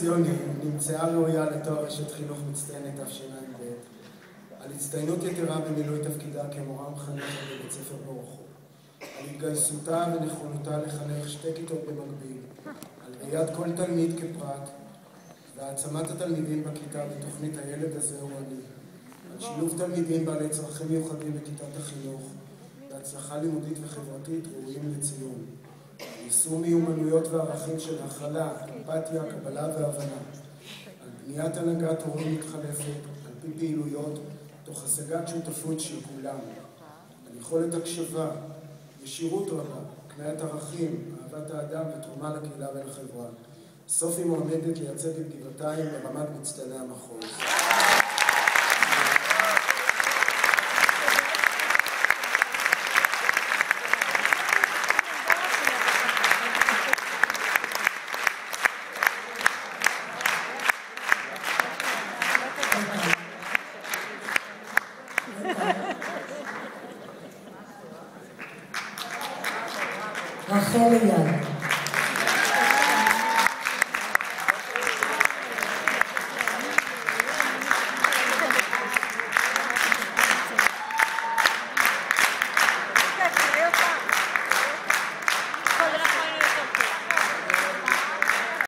ציוני נמצאה ראויה לתואר אשת חינוך מצטיינת תשע"ב על הצטיינות יתרה במילוי תפקידה כמורה מחנכת בבית ספר ברוך הוא, על התגייסותה ונכונותה לחנך שתי כיתות במקביל, על ראיית כל תלמיד כפרט והעצמת התלמידים בכיתה בתוכנית הילד הזה הוא אני, על שילוב תלמידים בעלי צרכים מיוחדים בכיתת החינוך והצלחה לימודית וחברתית ראויים לציון, יישום מיומנויות וערכים של הכלה, אמפתיה, קבלה והבנה, על בניית הנהגת הורים מתחלפת, על פי פעילויות, תוך השגת שותפות של כולם, על יכולת הקשבה, ישירות רבה, קניית ערכים, אהבת האדם ותרומה לקהילה ולחברה. סוף היא מועמדת לייצג את גבעתיים ברמת מצטייני המחוז. רחל אייל.